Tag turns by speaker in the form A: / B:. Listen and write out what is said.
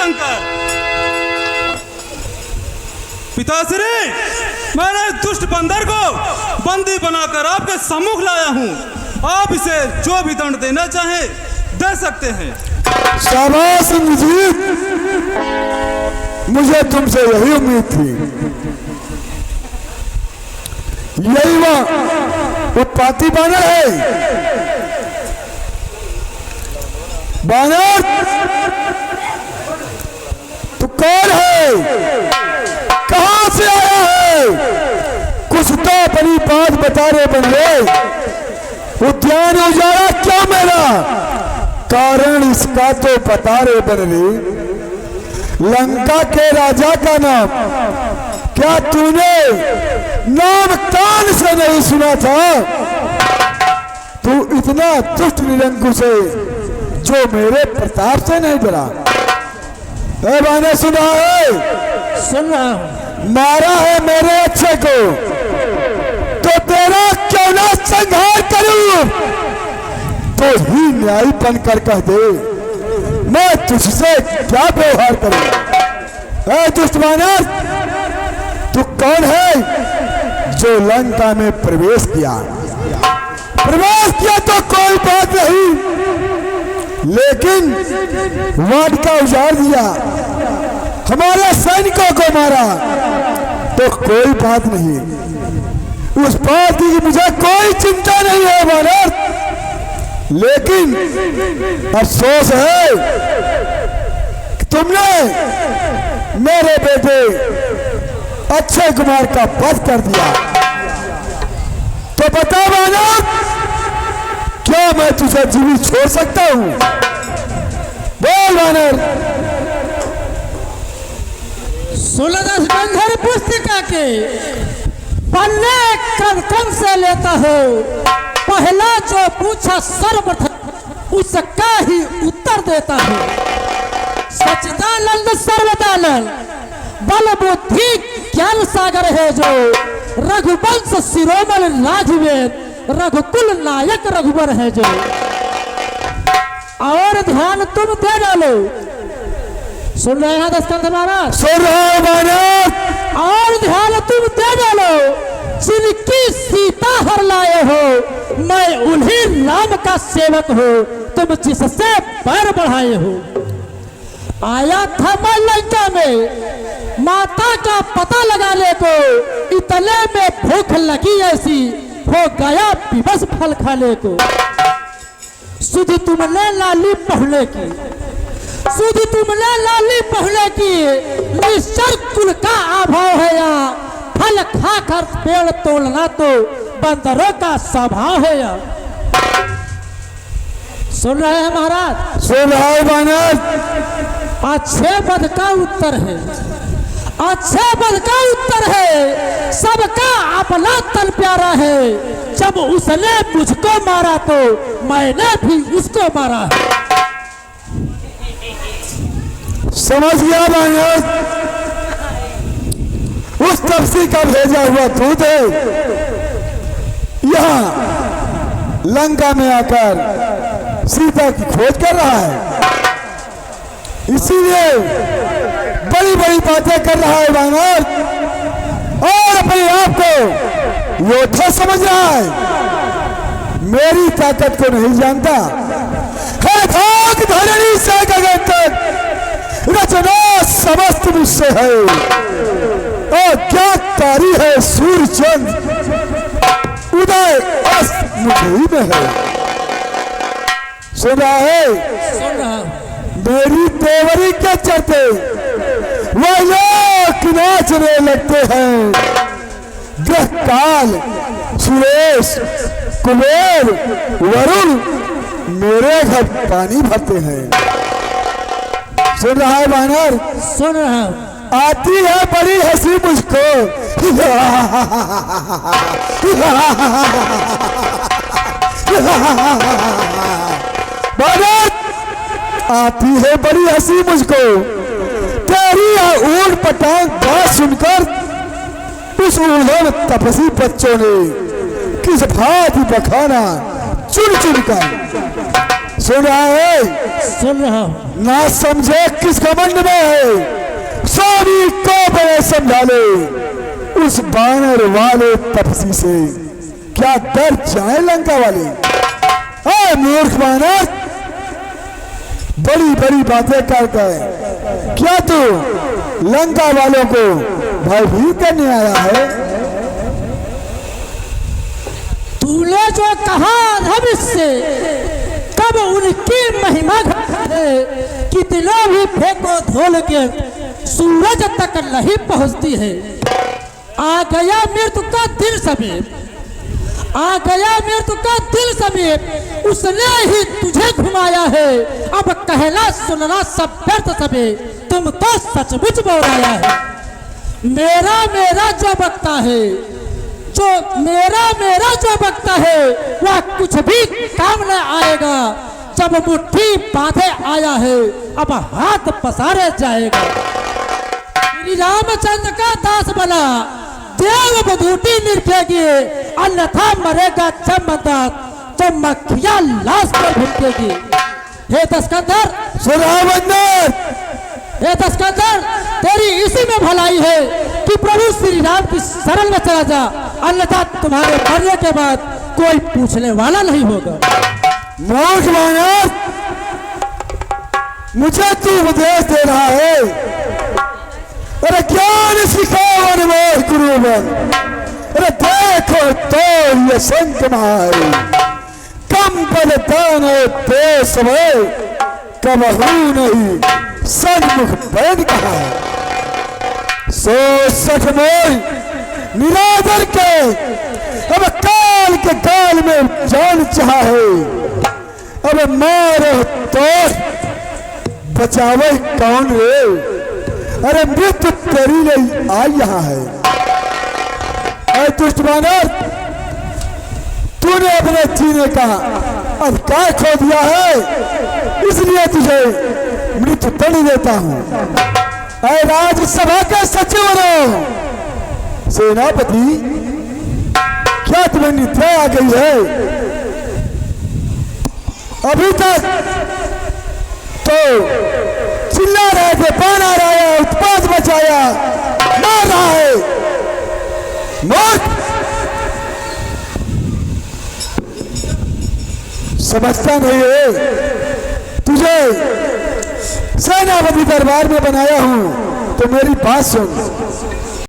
A: भयंकर। पिताश्री, मैंने दुष्ट बंदर को बंदी बनाकर आपके सम्मुख लाया हूँ। आप इसे जो भी दंड देना चाहे दे सकते हैं।
B: शाबाश इंद्रजीत, मुझे तुमसे यही उम्मीद थी। यही वह उत्पाती बानर है। बानर, तू कौन है? कहां से आया है? कुछ तो अपनी बात बता रहे बंदे। उद्यान उजाड़ा क्यों मेरा? कारण इसका तो बता रहे बनरी। लंका के राजा का नाम क्या तूने नाम कान से नहीं सुना था? तू इतना दुष्ट निरंकुश है जो मेरे प्रताप से नहीं डरा। मैंने सुना है,
C: सुन रहा हूं।
B: मारा है मेरे अच्छे को तो तेरा क्यों ना संहार करूं? तो ही न्यायी बनकर कह दे, मैं तुझसे क्या व्यवहार करूं? ऐ दुष्ट बानर, तू कौन है जो लंका में प्रवेश किया? प्रवेश किया तो कोई बात नहीं, लेकिन वाट का उजाड़ दिया, हमारे सैनिकों को मारा तो कोई बात नहीं। उस बात की मुझे कोई चिंता नहीं है बानर, लेकिन अफसोस है कि तुमने मेरे बेटे अक्षय कुमार का वध कर दिया। तो बता बानर, क्या मैं तुझे जीवित छोड़ सकता हूं? बोल बानर।
C: 16 गंधर्व पुस्तिका के पन्ने कम से लेता हो। पहला जो पूछा सर्वप्रथम उसका ही उत्तर देता हूँ। सच्चिदानंद सर्वदानंद बल बुद्धि ज्ञान सागर है जो, रघुवंश शिरोमणि राघवेंद्र रघुकुल नायक रघुवर है जो। और ध्यान तुम दे डालो। सुन रहे हैं दशकंठ महाराज?
B: सुन रहे बानर।
C: और ध्यान तुम दे डालो। जिनकी सीता हर लाए हो, मैं उन्हीं राम का सेवक हो। तुम जिससे पैर बढ़ाए हो। आया था मैं लंका में माता का पता लगाने को, इतने में भूख लगी ऐसी हो गया विवश फल खाने को। सुध तुमने लाली पहले की, सुध तुमने लाली पहले की, निश्चर कुल का अभाव है यहाँ। फल खाकर पेड़ तोड़ना तो बंदरों का स्वभाव है यहाँ। सुन रहे हैं महाराज?
B: सुन रहे बानर।
C: अच्छे पद का उत्तर है, अच्छे पद का उत्तर है। सबका अपना तन प्यारा है। जब उसने मुझको मारा तो मैंने भी उसको मारा है।
B: समझ गया बानर, उस तपसी का भेजा हुआ दूध है यहाँ लंका में आकर सीता की खोज कर रहा है। इसीलिए बड़ी बड़ी बातें कर रहा है बानर, और अपने आप को योद्धा समझ रहा है। मेरी ताकत को नहीं जानता है। भाग धरणी से गगन तक रचना समस्त मुझसे है, और क्या कारी है सूर्य चंद, उदय अस्त मुझे ही में है। सुना है?
C: सुन रहा हूं।
B: मेरी तेवरी के चलते वह लोग नाचने लगते हैं। ग्रह काल सुरेश कुबेर वरुण मेरे घर पानी भरते हैं। सुन रहा है बानर?
C: सुन रहा हूं।
B: आती है बड़ी हंसी मुझको। बानर, आती है बड़ी हंसी मुझको। तेरी ऊंट पटांग बात सुनकर उस उल्लड़ तपसी बच्चों ने किस भांति बखाना चुन चुन कर। सुन रहा है?
C: सुन रहा हूँ।
B: ना समझे किस घमंड में है, स्वामी को बड़े समझा ले। उस बानर वाले तपसी से क्या डर जाए लंका वाले? ऐ मूर्ख बानर, बड़ी बड़ी बातें करता है। क्या तू लंका वालों को भयभीत करने आया है?
C: तूने जो कहा भविष्य, कब उनकी महिमा है, कितना भी फेंको धोल के सूरज तक नहीं पहुंचती है। आ गया मृत्यु का दिल समीप, आ गया मृत्यु का दिल समीप, उसने ही तुझे घुमाया है। अब कहना सुनना सब व्यर्थ सभी, तुम तो सचमुच बोलाया है। मेरा मेरा जो बकता है, जो मेरा जो बकता है, वह कुछ भी काम न आएगा। जब मुट्ठी बांधे आया है, अब हाथ पसारे जाएगा। श्री रामचंद्र का दास बना, देव बधूटी निरखेगी, अन्यथा मरेगा जमदात, तो मक्खियां लाश पर भुगतेगी। हे दस्कंदर, हे दस्कंदर, तेरी इसी में भलाई है कि प्रभु श्री राम की शरण में चला जा, अन्यथा तुम्हारे मरने के बाद कोई पूछने वाला नहीं होगा।
B: मूर्ख बानर, मुझे तू उपदेश दे रहा है? अरे ज्ञान सिखाओ अनमोल गुरु बन। अरे देखो तो ये संत महारी, कम बल दान देश में कबहू नहीं सन्मुख बैठ कहा। सो सठ मोल निरादर के अब काल के काल में जान चाहे, अब मारो तो बचावे कौन रे? अरे मृत्यु तेरी नहीं आई यहाँ है। अरे दुष्ट बानर, तूने अपने जीने का अधिकार खो दिया है, इसलिए तुझे मृत्यु दंड देता हूँ। अरे राज्यसभा के सचिव बनो, सेनापति, क्या तुम्हें निद्रा आ गई है? अभी तक तो चिल्ला रहे थे, बाण आ रहा है, उत्पात मचाया, मार रहा है। मौत समझता नहीं है? तुझे सेनापति दरबार में बनाया हूं, तो मेरी बात सुन।